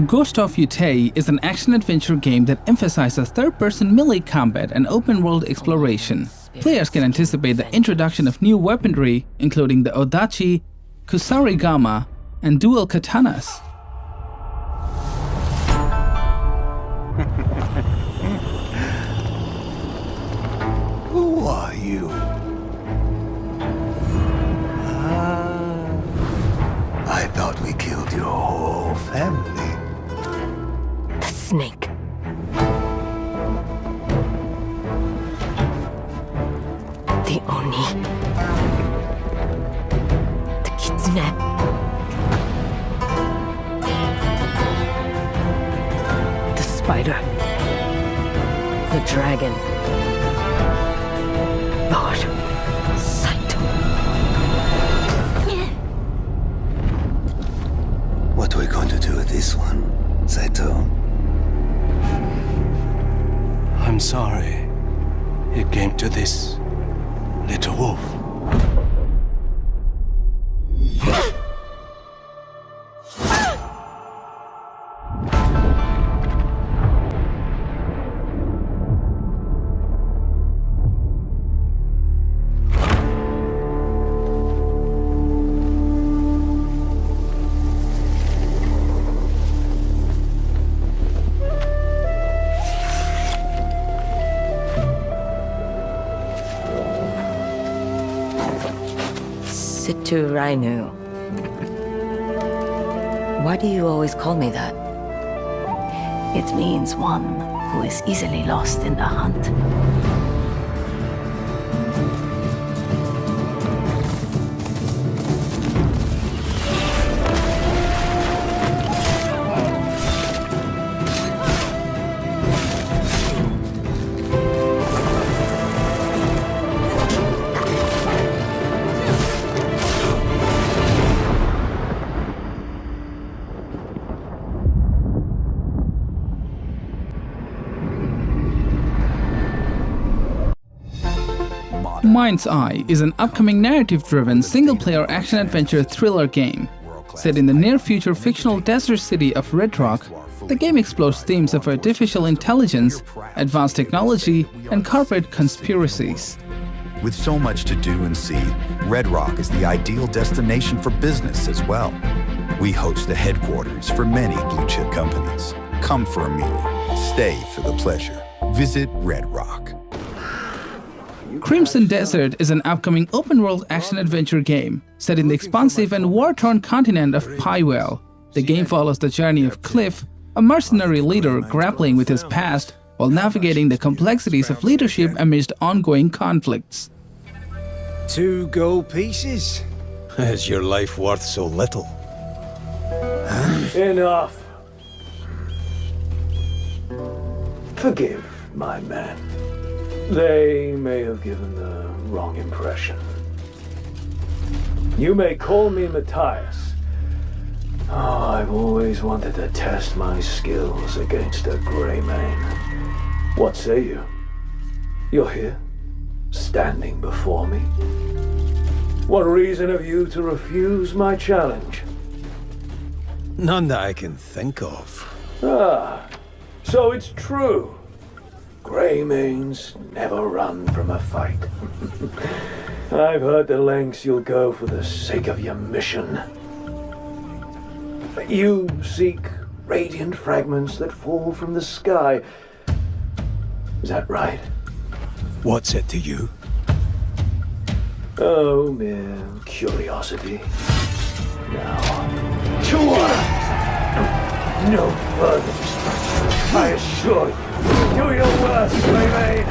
Ghost of Yotei is an action-adventure game that emphasizes third-person melee combat and open-world exploration. Players can anticipate the introduction of new weaponry, including the Odachi, Kusarigama, and dual katanas. Who are you? I thought we killed your whole family. The snake. The Oni. The Kitsune. The spider. The dragon. Lord Saito. What are we going to do with this one, Saito? I'm sorry it came to this, little wolf. Situ Rainu. Why do you always call me that? It means one who is easily lost in the hunt. MindsEye is an upcoming narrative-driven single-player action-adventure thriller game. Set in the near-future fictional desert city of Red Rock, the game explores themes of artificial intelligence, advanced technology, and corporate conspiracies. With so much to do and see, Red Rock is the ideal destination for business as well. We host the headquarters for many blue-chip companies. Come for a meal, stay for the pleasure. Visit Red Rock. Crimson Desert is an upcoming open-world action-adventure game set in the expansive and war-torn continent of Pywell. The game follows the journey of Cliff, a mercenary leader grappling with his past while navigating the complexities of leadership amidst ongoing conflicts. 2 gold pieces? Is your life worth so little? Enough. Forgive my men. They may have given the wrong impression. You may call me Matthias. Oh, I've always wanted to test my skills against a grey mane. What say you? You're here, standing before me. What reason have you to refuse my challenge? None that I can think of. Ah, so it's true. Grey manes never run from a fight. I've heard the lengths you'll go for the sake of your mission. You seek radiant fragments that fall from the sky. Is that right? What's it to you? Oh, mere curiosity. Now, to work! No further destruction, I assure you. Do your worst, Greymane!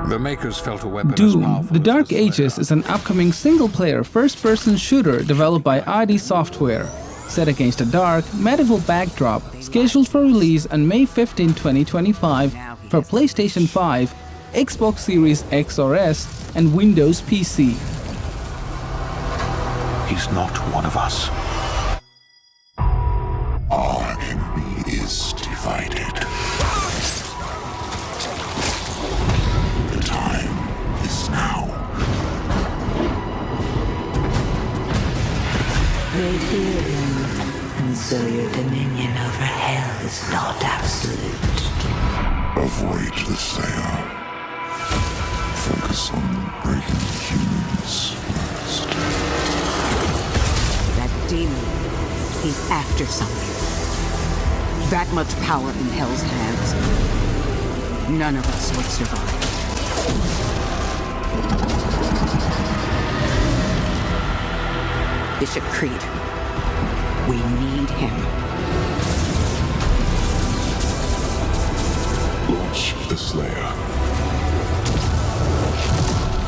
The makers felt a weapon as Dune: powerful The as Dark Slayer. Ages is an upcoming single-player first-person shooter developed by ID Software, set against a dark, medieval backdrop, scheduled for release on May 15, 2025 for PlayStation 5, Xbox Series X or S, and Windows PC. He's not one of us. Our enemy is divided. The time is now. They fear him, and so your dominion over hell is not absolute. Avoid the Slayer. Focus on breaking humans first. That demon, he's after something. That much power in Hell's hands. None of us would survive. Bishop Creed, we need him. Launch the Slayer.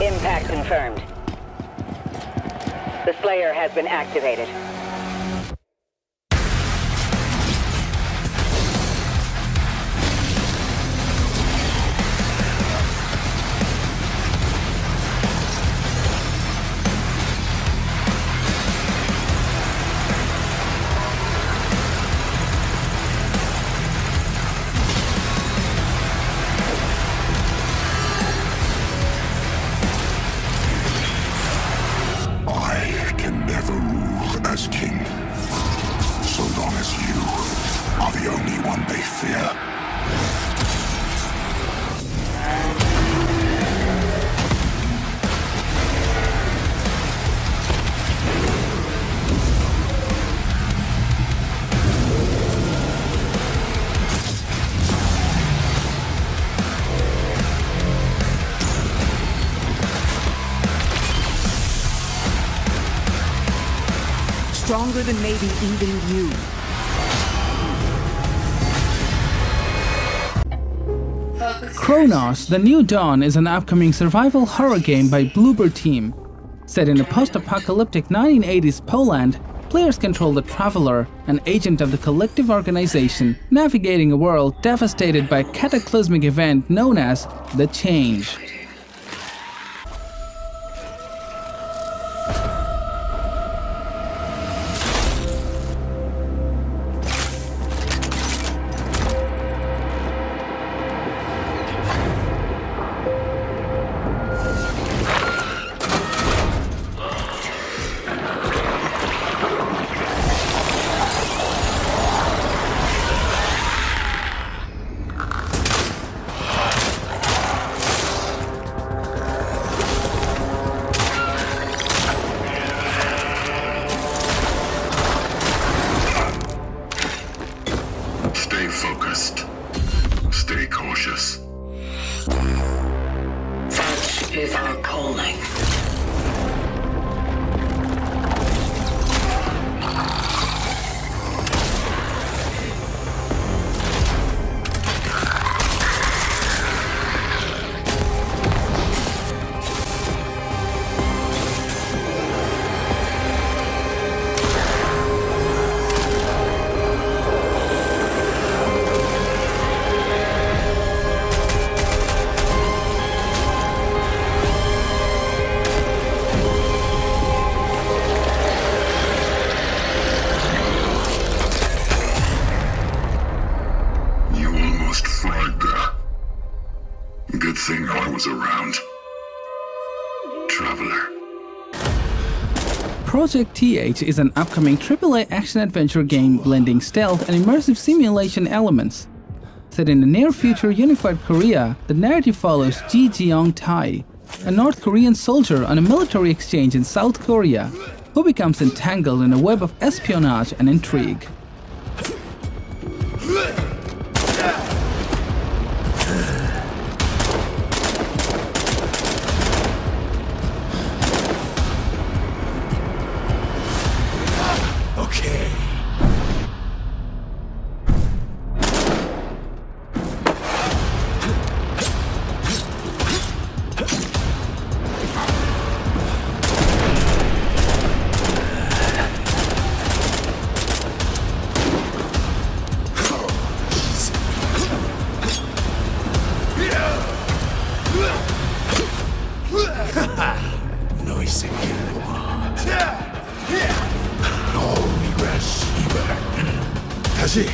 Impact confirmed. The Slayer has been activated. I can never rule as king, so long as you are the only one they fear. Stronger than maybe even you. Cronos: The New Dawn is an upcoming survival horror game by Bloober Team. Set in a post-apocalyptic 1980s Poland, players control the Traveler, an agent of the collective organization, navigating a world devastated by a cataclysmic event known as the Change. Stay focused. Stay cautious. Such is our calling. Good thing I was around. Traveler. Project TH is an upcoming AAA action-adventure game blending stealth and immersive simulation elements. Set in the near-future unified Korea, the narrative follows Ji Jeong-tae, a North Korean soldier on a military exchange in South Korea who becomes entangled in a web of espionage and intrigue. Okay. 다시.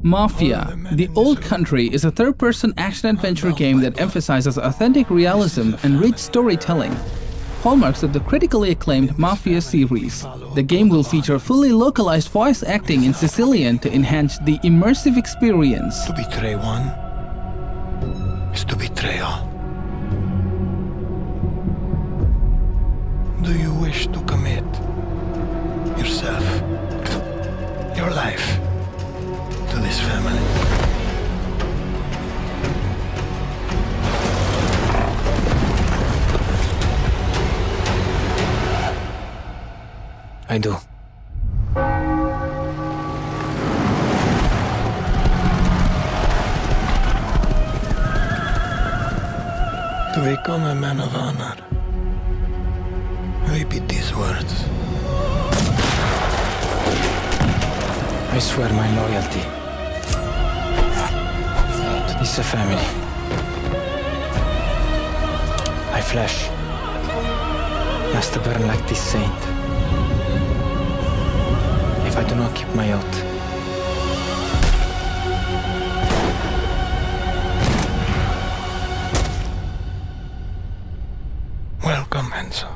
Mafia, The Old Country is a third-person action-adventure game that emphasizes authentic realism and rich storytelling, hallmarks of the critically acclaimed Mafia series. The game will feature fully localized voice acting in Sicilian to enhance the immersive experience. To betray one is to betray all. Do you wish to commit yourself, your life, to this family? I do. To become a man of honor, repeat these words. I swear my loyalty to this family. My flesh must burn like this saint if I do not keep my oath. Welcome, Enzo.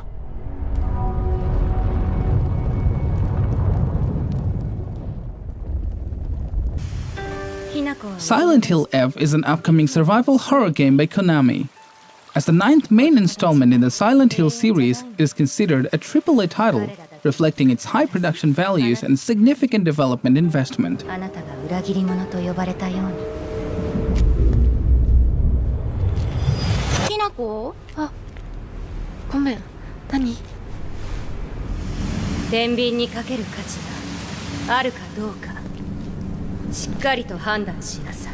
Silent Hill F is an upcoming survival horror game by Konami. As the 9th main installment in the Silent Hill series, it is considered a AAA title, reflecting its high production values and significant development investment. あなたが裏切り者と呼ばれたように。きなこ？あ、ごめん。何？天秤にかける価値があるかどうか、しっかりと判断しなさい。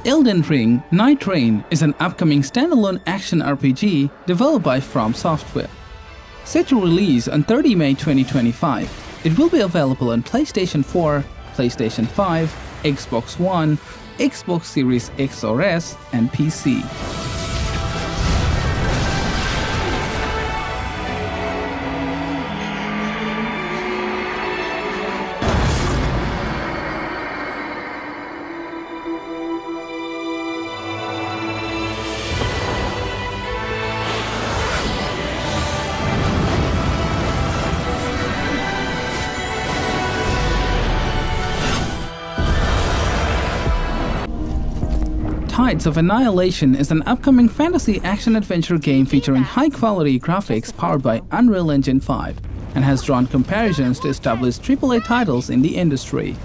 Elden Ring Nightreign is an upcoming standalone action RPG developed by From Software. Set to release on 30 May 2025, it will be available on PlayStation 4, PlayStation 5, Xbox One, Xbox Series X or S, and PC. Tides of Annihilation is an upcoming fantasy action-adventure game featuring high-quality graphics powered by Unreal Engine 5 and has drawn comparisons to established AAA titles in the industry.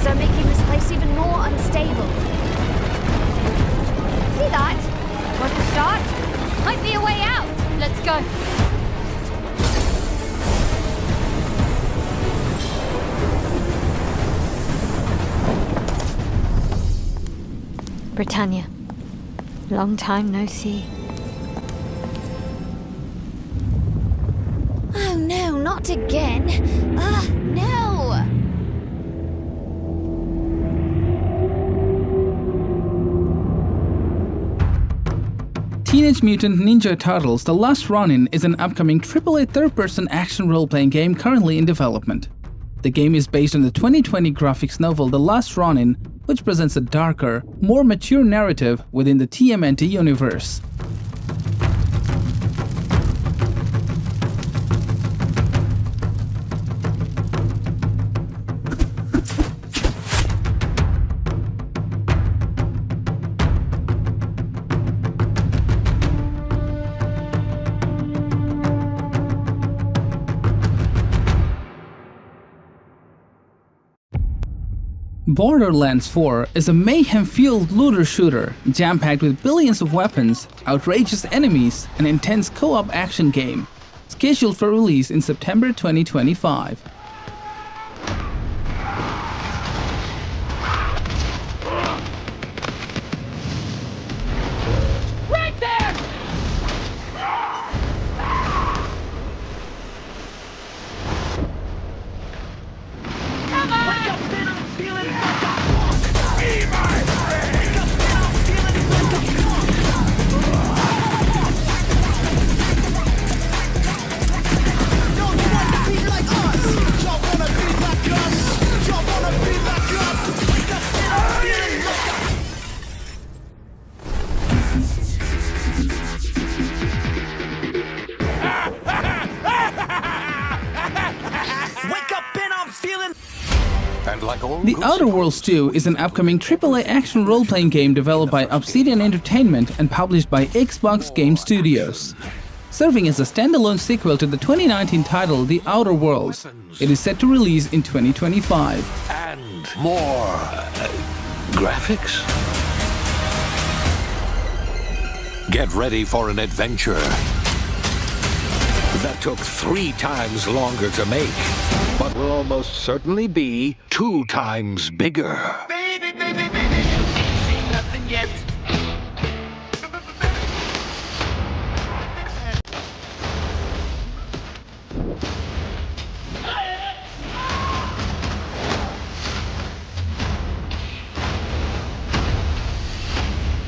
Are making this place even more unstable. See that? Worth a shot? Might be a way out. Let's go. Britannia. Long time no see. Oh no, not again. No! Teenage Mutant Ninja Turtles: The Last Ronin is an upcoming AAA third-person action role-playing game currently in development. The game is based on the 2020 graphics novel The Last Ronin, which presents a darker, more mature narrative within the TMNT universe. Borderlands 4 is a mayhem-fueled looter shooter, jam-packed with billions of weapons, outrageous enemies, and intense co-op action game, scheduled for release in September 2025. Right there! Come on! Wake up, man, I'm feeling be my friend! Wake up, man, I'm feeling Don't you want to be like us? Y'all wanna be like us? Y'all wanna be like us? Wake up, man, I'm feeling Wake up, and I'm feeling. And like all The Outer Worlds 2 is an upcoming AAA action role-playing game developed by Obsidian Entertainment and published by Xbox Game Studios. Serving as a standalone sequel to the 2019 title The Outer Worlds, it is set to release in 2025. and more graphics. Get ready for an adventure that took 3 times longer to make, but will almost certainly be 2 times bigger. Baby, baby, baby, ain't nothing yet.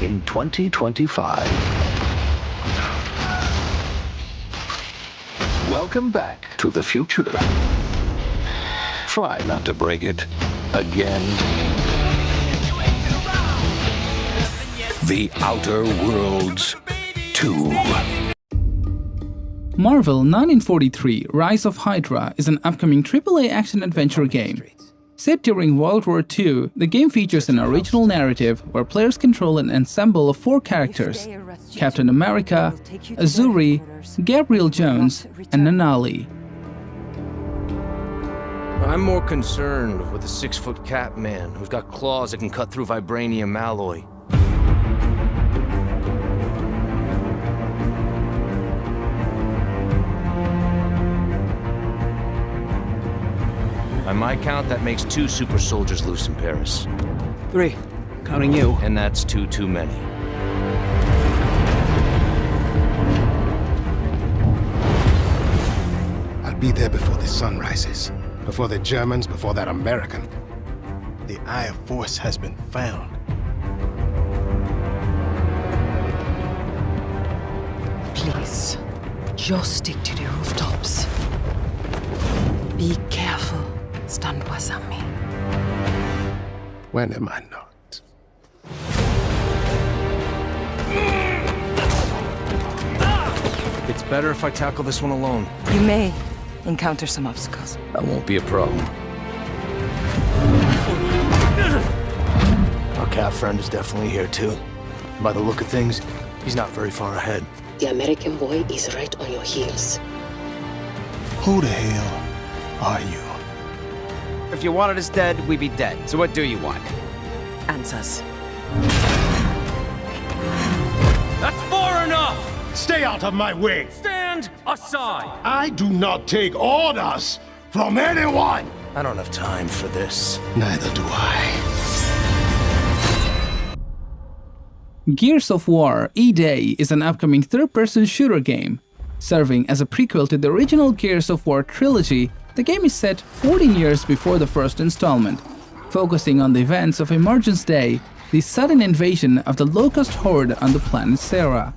In 2025. Welcome back to the future. Try not to break it again. The Outer Worlds 2. Marvel 1943 Rise of Hydra is an upcoming AAA action-adventure game. Set during World War II, the game features an original narrative where players control an ensemble of 4 characters: Captain America, Azuri, Gabriel Jones, and Nanali. I'm more concerned with the 6-foot cat man who's got claws that can cut through vibranium alloy. By my count, that makes 2 super soldiers loose in Paris. 3, counting you. And that's 2 too many. I'll be there before the sun rises. Before the Germans, before that American. The Eye of Force has been found. Please, just stick to the rooftops. Be careful, stand wasami. When am I not? It's better if I tackle this one alone. You may encounter some obstacles. That won't be a problem. Our cat friend is definitely here too. By the look of things, he's not very far ahead. The American boy is right on your heels. Who the hell are you? If you wanted us dead, we'd be dead. So what do you want? Answers. That's far enough! Stay out of my way! Stand aside! I do not take orders from anyone! I don't have time for this. Neither do I. Gears of War E-Day is an upcoming third-person shooter game. Serving as a prequel to the original Gears of War trilogy, the game is set 14 years before the first installment, focusing on the events of Emergence Day, the sudden invasion of the Locust Horde on the planet Serra.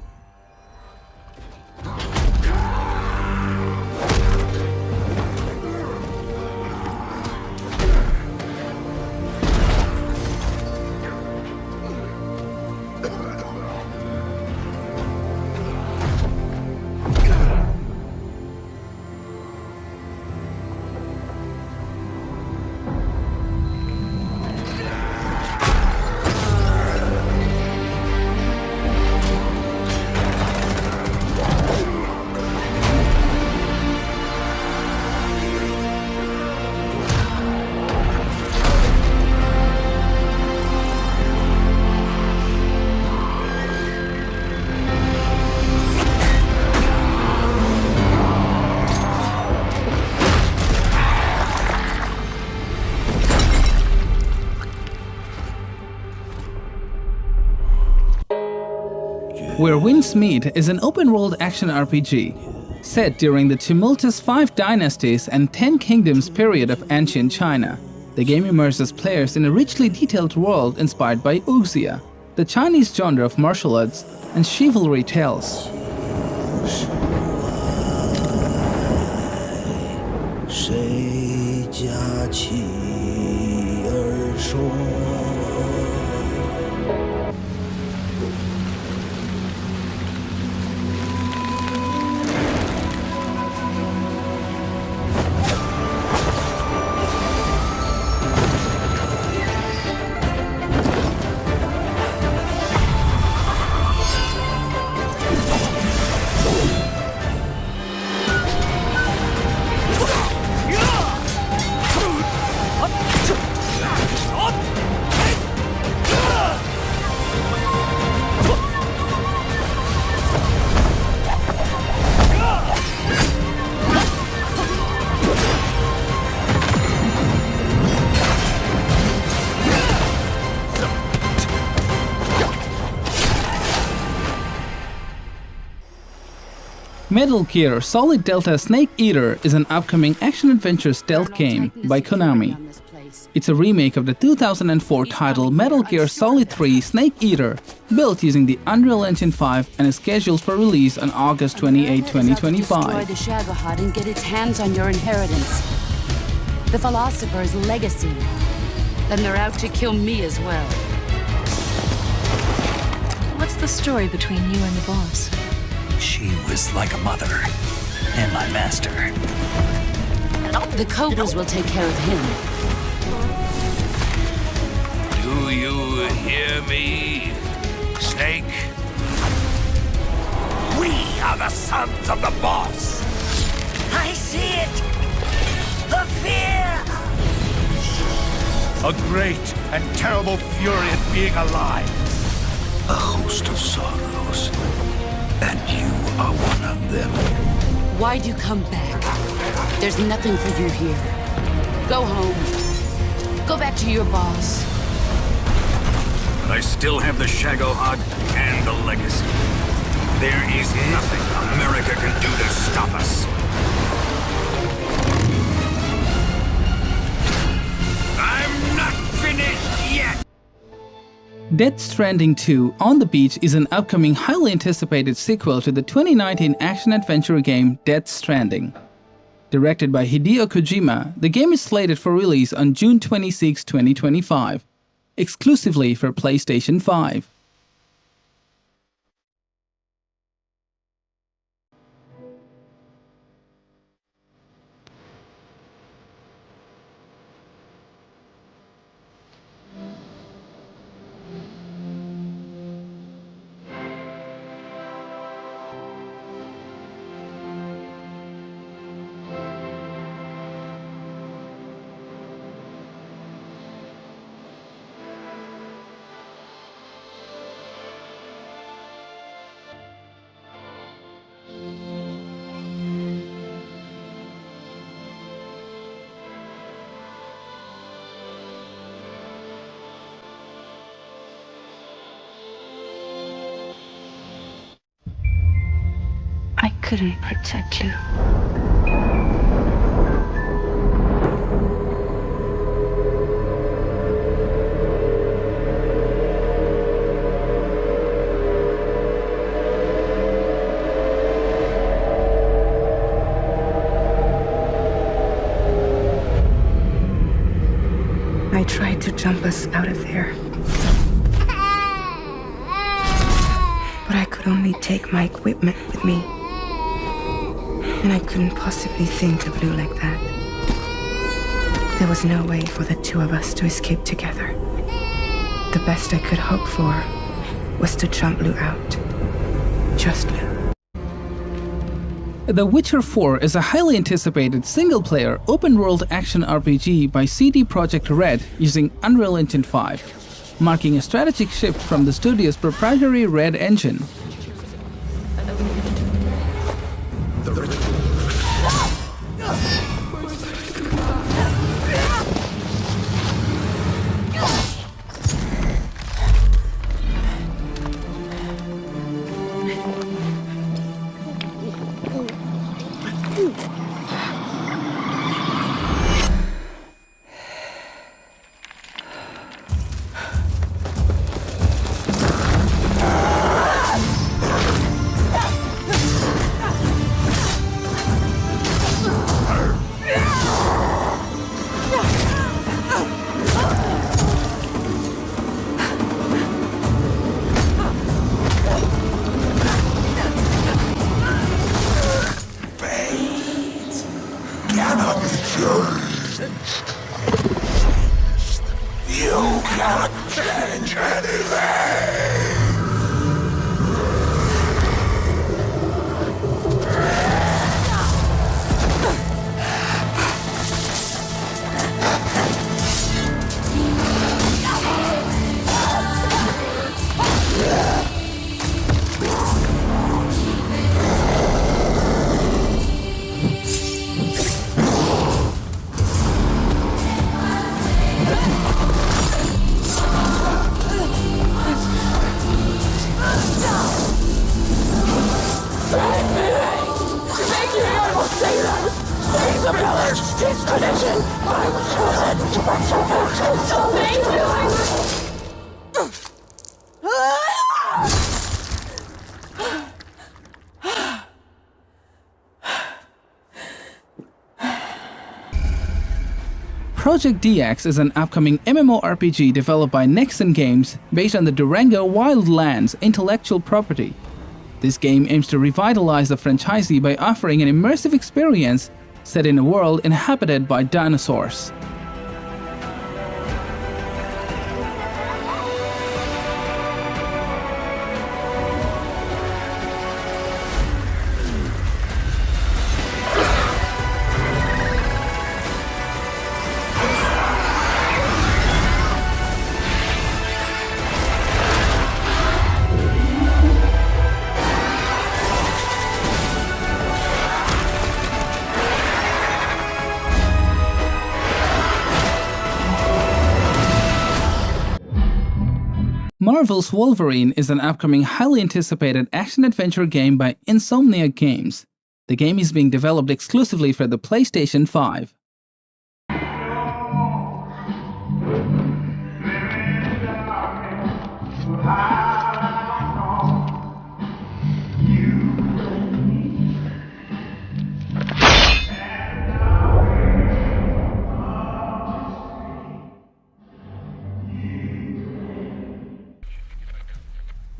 Where Winds Meet is an open-world action RPG, set during the tumultuous 5 dynasties and 10 kingdoms period of ancient China. The game immerses players in a richly detailed world inspired by wuxia, the Chinese genre of martial arts, and chivalry tales. Metal Gear Solid Delta Snake Eater is an upcoming action-adventure stealth game by Konami. It's a remake of the 2004 title Metal Gear Solid 3 Snake Eater, built using the Unreal Engine 5 and is scheduled for release on August 28, 2025. Destroy the Shagohod and get its hands on your inheritance. The Philosopher's legacy. Then they're out to kill me as well. What's the story between you and the boss? She was like a mother, and my master. The Cobras will take care of him. Do you hear me, Snake? We are the sons of the boss! I see it! The fear! A great and terrible fury at being alive. A host of sorrows. And you are one of them. Why'd you come back? There's nothing for you here. Go home. Go back to your boss. But I still have the Shagohod and the legacy. There is nothing America can do to stop us. I'm not finished yet! Death Stranding 2 On the Beach is an upcoming highly anticipated sequel to the 2019 action-adventure game Death Stranding. Directed by Hideo Kojima, the game is slated for release on June 26, 2025, exclusively for PlayStation 5. I couldn't protect you. I tried to jump us out of there. But I could only take my equipment with me. And I couldn't possibly think of Lou like that. There was no way for the two of us to escape together. The best I could hope for was to jump Lou out. Just Lou. The Witcher 4 is a highly anticipated single-player open-world action RPG by CD Projekt Red using Unreal Engine 5, marking a strategic shift from the studio's proprietary Red engine. Project DX is an upcoming MMORPG developed by Nexon Games based on the Durango Wildlands intellectual property. This game aims to revitalize the franchisee by offering an immersive experience set in a world inhabited by dinosaurs. Marvel's Wolverine is an upcoming highly anticipated action-adventure game by Insomniac Games. The game is being developed exclusively for the PlayStation 5.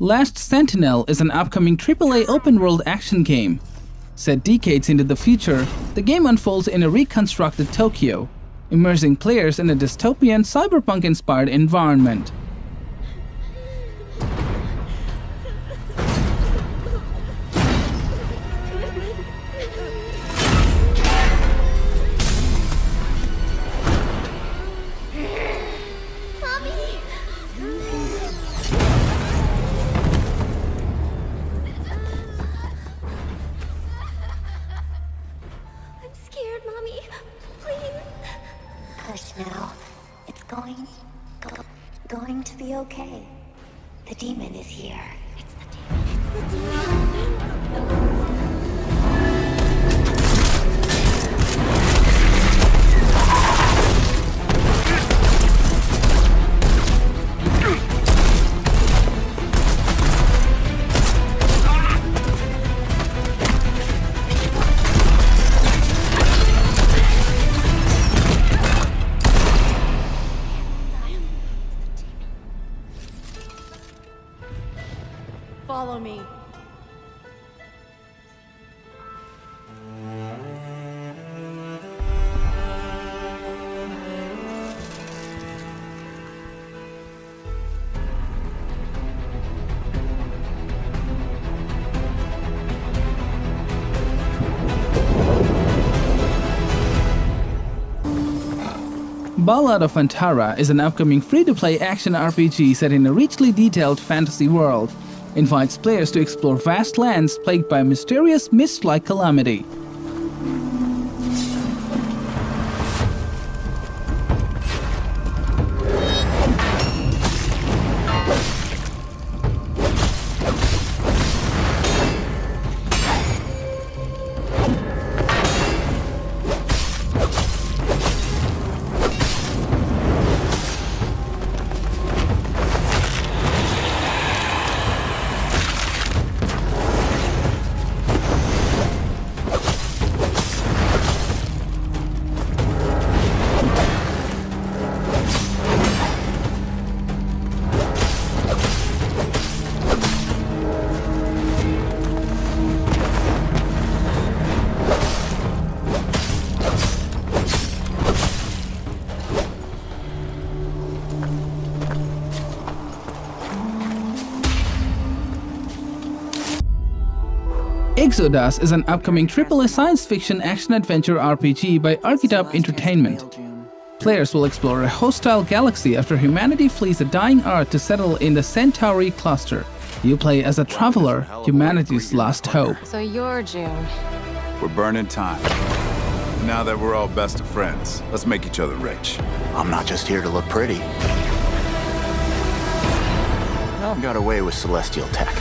Last Sentinel is an upcoming AAA open-world action game. Set decades into the future, the game unfolds in a reconstructed Tokyo, immersing players in a dystopian, cyberpunk-inspired environment. Now, it's going to be okay. The demon is here. It's the demon. Follow me. Ballad of Antara is an upcoming free-to-play action RPG set in a richly detailed fantasy world. Invites players to explore vast lands plagued by a mysterious mist-like calamity. Exodus is an upcoming AAA science fiction action-adventure RPG by Archetype Entertainment. Players will explore a hostile galaxy after humanity flees a dying Earth to settle in the Centauri cluster. You play as a traveler, humanity's last hope. So you're June. We're burning time. Now that we're all best of friends, let's make each other rich. I'm not just here to look pretty. I've got away with celestial tech.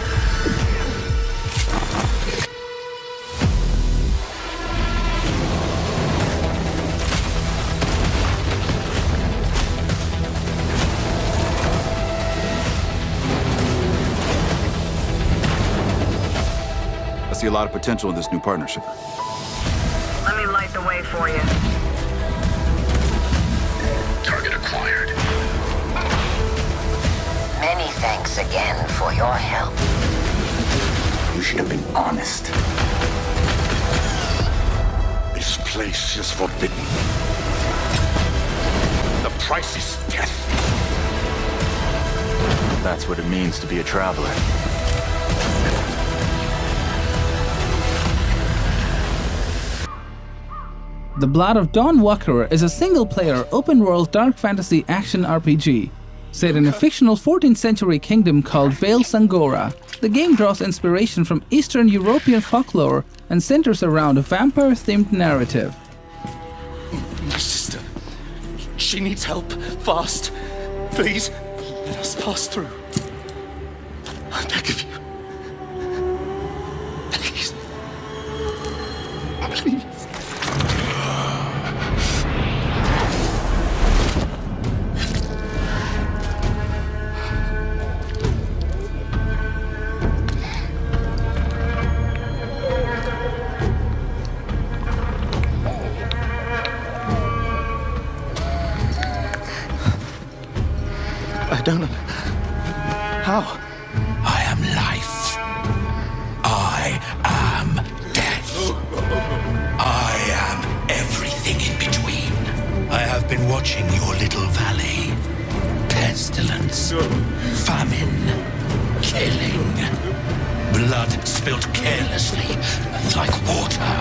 I see a lot of potential in this new partnership. Let me light the way for you. Target acquired. Many thanks again for your help. You should have been honest. This place is forbidden. The price is death. That's what it means to be a traveler. The Ballad of Dawnwalker is a single-player, open-world dark fantasy action RPG. Set in a fictional 14th century kingdom called Vale Sangora, the game draws inspiration from Eastern European folklore and centers around a vampire-themed narrative. My sister. She needs help. Fast. Please, let us pass through. done it. How? I am life. I am death. I am everything in between. I have been watching your little valley. Pestilence, famine, killing, blood spilt carelessly like water.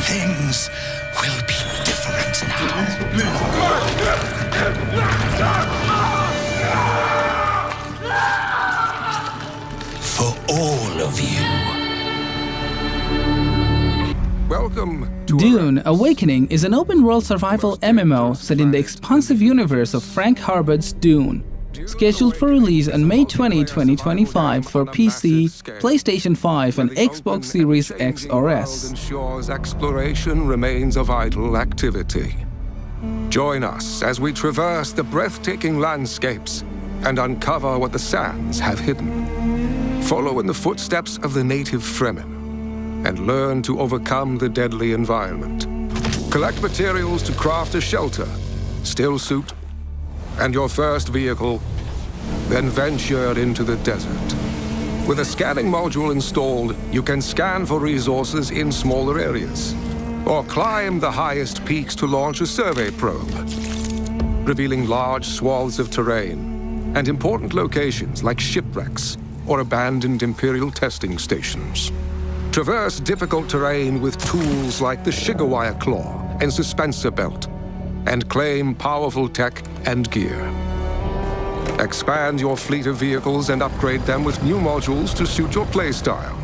Things will be different now. For all of you. Welcome Dune Awakening is an open-world survival MMO set in the expansive universe of Frank Herbert's Dune. Scheduled for release on May 20, 2025 for PC, PlayStation 5 and Xbox Series X or S. Shore's exploration remains a vital activity. Join us as we traverse the breathtaking landscapes and uncover what the sands have hidden. Follow in the footsteps of the native Fremen and learn to overcome the deadly environment. Collect materials to craft a shelter, still suit, and your first vehicle, then venture into the desert. With a scanning module installed, you can scan for resources in smaller areas, or climb the highest peaks to launch a survey probe, revealing large swaths of terrain and important locations like shipwrecks or abandoned Imperial testing stations. Traverse difficult terrain with tools like the Shigawire Claw and Suspensor Belt, and claim powerful tech and gear. Expand your fleet of vehicles and upgrade them with new modules to suit your playstyle.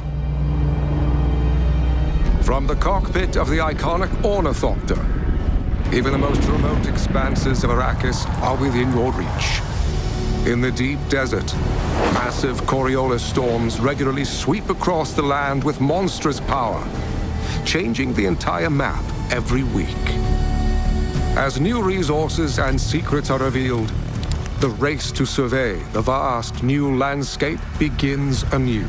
From the cockpit of the iconic Ornithopter, even the most remote expanses of Arrakis are within your reach. In the deep desert, massive Coriolis storms regularly sweep across the land with monstrous power, changing the entire map every week. As new resources and secrets are revealed, the race to survey the vast new landscape begins anew.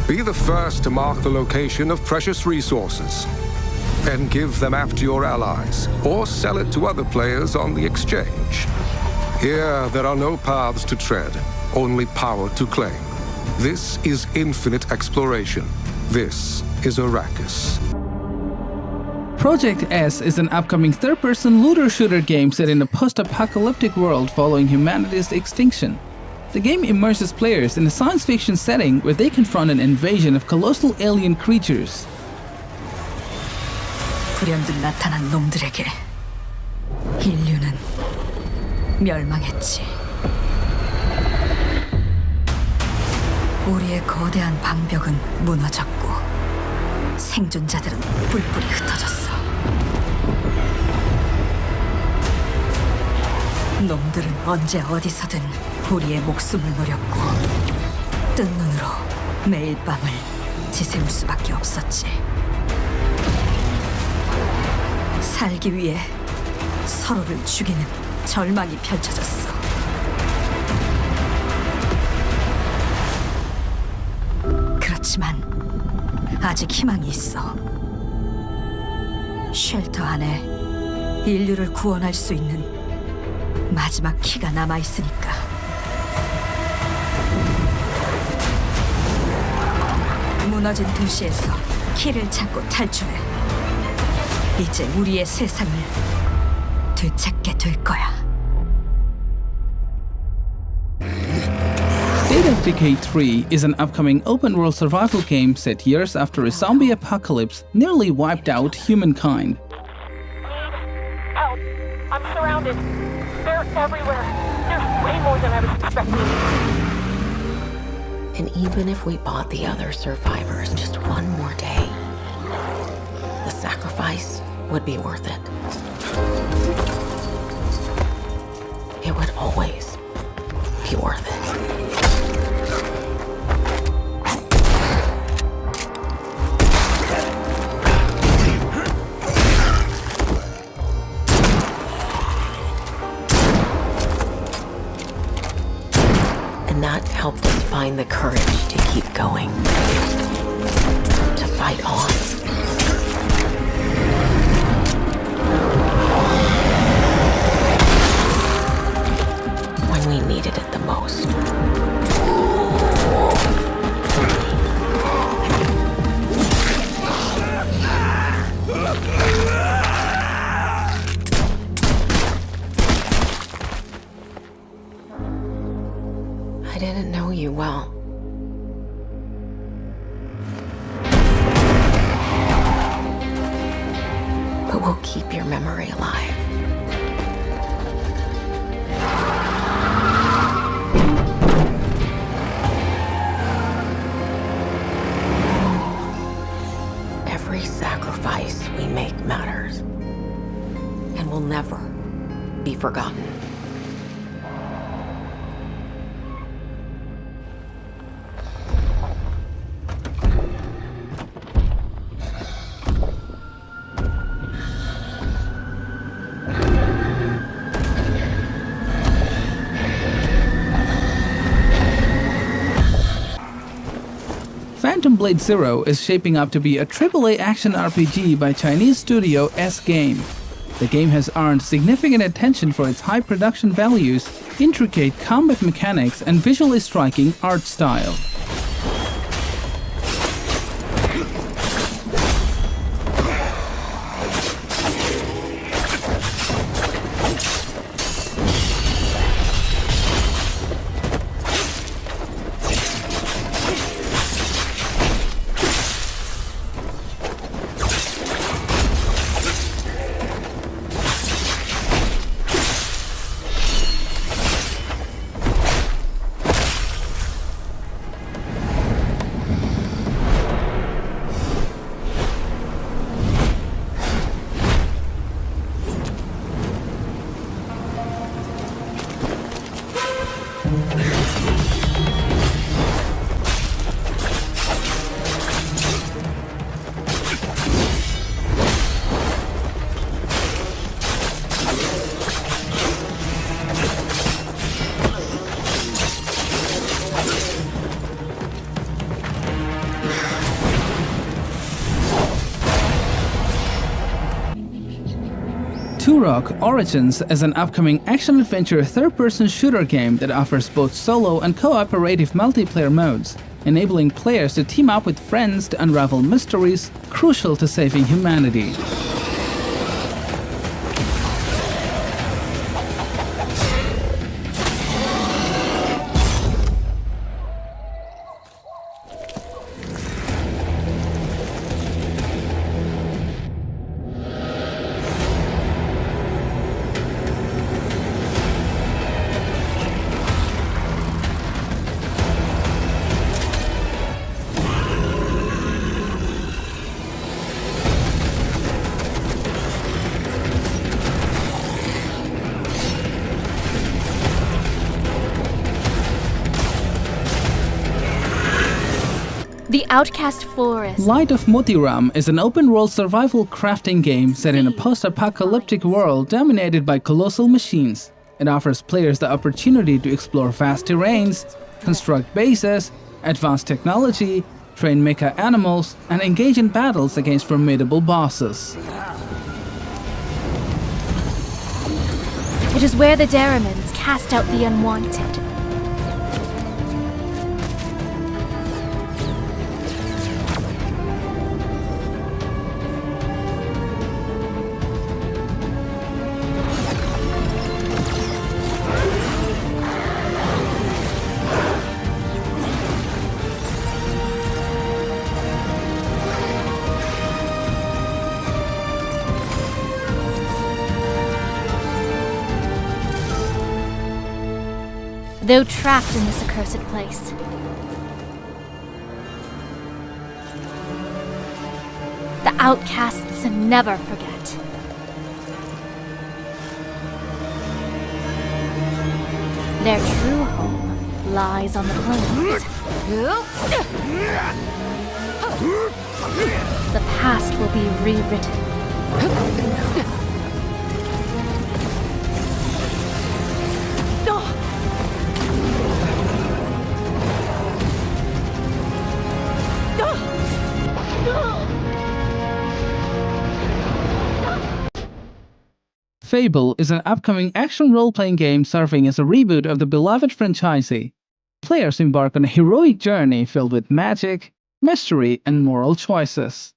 Be the first to mark the location of precious resources, and give the map to your allies, or sell it to other players on the exchange. Here, there are no paths to tread, only power to claim. This is infinite exploration. This is Arrakis. Project S is an upcoming third-person looter-shooter game set in a post-apocalyptic world following humanity's extinction. The game immerses players in a science fiction setting where they confront an invasion of colossal alien creatures. 불현듯 나타난 놈들에게 인류는 멸망했지. 우리의 거대한 방벽은 무너졌고 생존자들은 뿔뿔이 흩어졌어. 놈들은 언제 어디서든 우리의 목숨을 노렸고 뜬 눈으로 매일 밤을 지새울 수밖에 없었지. 살기 위해 서로를 죽이는 절망이 펼쳐졌어. 그렇지만 아직 희망이 있어. 쉘터 안에 인류를 구원할 수 있는 마지막 키가 남아있으니까. 무너진 도시에서 키를 찾고 탈출해. 이제 우리의 세상을 되찾게 될 거야. State of Decay 3 is an upcoming open-world survival game set years after a zombie apocalypse nearly wiped out humankind. Help! I'm surrounded. They're everywhere. There's way more than I was expecting. And even if we bought the other survivors just one more day, the sacrifice would be worth it. It would always be worth it. And that helped us find the courage to keep going, to fight on. keep your memory alive. Every sacrifice we make matters and will never be forgotten. Phantom Blade Zero is shaping up to be a AAA action RPG by Chinese studio S-Game. The game has earned significant attention for its high production values, intricate combat mechanics, and visually striking art style. Turok Origins is an upcoming action-adventure third-person shooter game that offers both solo and cooperative multiplayer modes, enabling players to team up with friends to unravel mysteries crucial to saving humanity. The Outcast Forest. Light of Motiram is an open-world survival crafting game set in a post-apocalyptic world dominated by colossal machines. It offers players the opportunity to explore vast terrains, construct bases, advance technology, train mecha animals, and engage in battles against formidable bosses. It is where the Daramans cast out the unwanted. Though trapped in this accursed place, the outcasts never forget. Their true home lies on the plains. The past will be rewritten. Fable is an upcoming action role-playing game serving as a reboot of the beloved franchise. Players embark on a heroic journey filled with magic, mystery, and moral choices.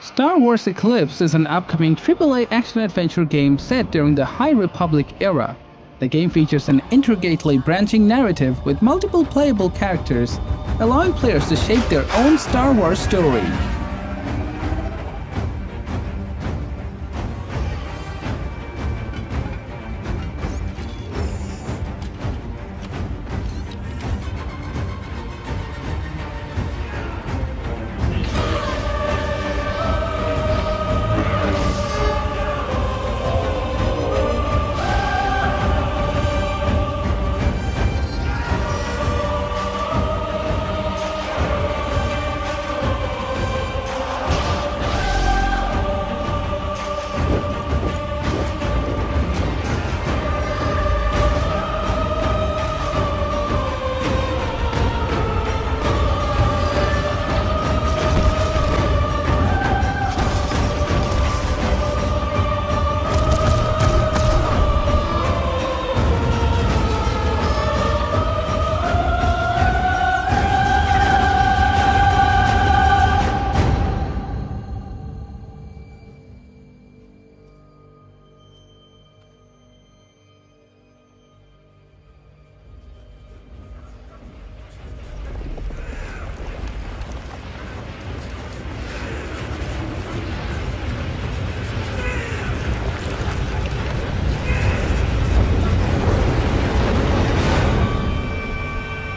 Star Wars Eclipse is an upcoming AAA action-adventure game set during the High Republic era. The game features an intricately branching narrative with multiple playable characters, allowing players to shape their own Star Wars story.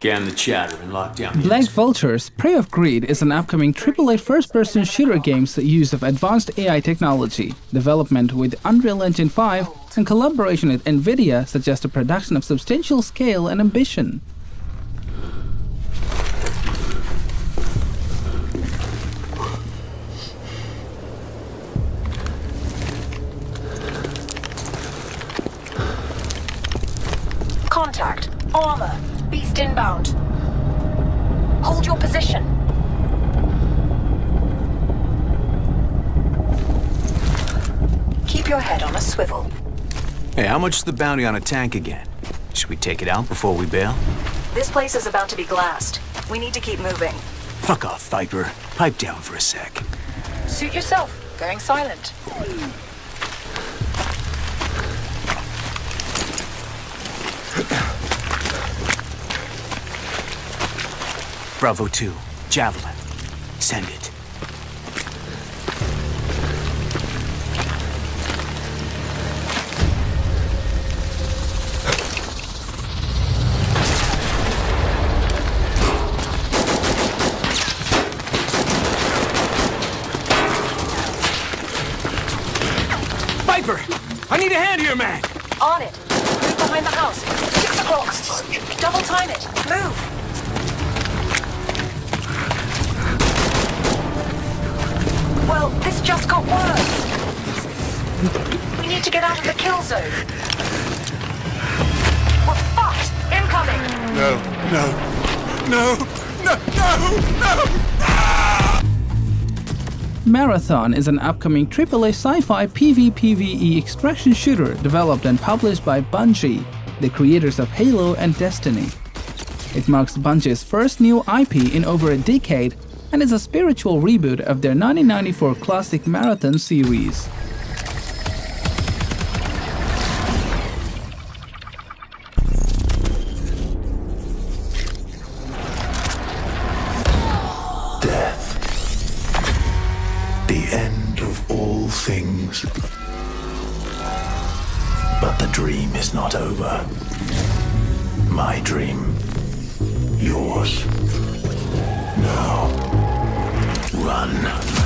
Scan the chatter and lock down the Blank Vultures, Prey of Greed is an upcoming AAA first-person shooter game's use of advanced AI technology. Development with Unreal Engine 5 and collaboration with NVIDIA suggest a production of substantial scale and ambition. Contact. Armor. Beast inbound. Hold your position. Keep your head on a swivel. Hey, how much is the bounty on a tank again? Should we take it out before we bail? This place is about to be glassed. We need to keep moving. Fuck off, Viper. Pipe down for a sec. Suit yourself. Going silent. Bravo 2, Javelin. Send it. Viper! I need a hand here, man! On it. Move behind the house. 6 o'clock. Double time it. Move. Well, this just got worse. We need to get out of the kill zone. We're fucked. Incoming. No. Marathon is an upcoming AAA sci-fi PvPvE extraction shooter developed and published by Bungie, the creators of Halo and Destiny. It marks Bungie's first new IP in over a decade and is a spiritual reboot of their 1994 classic Marathon series. Death. The end of all things. But the dream is not over. My dream. Yours. Now. Run.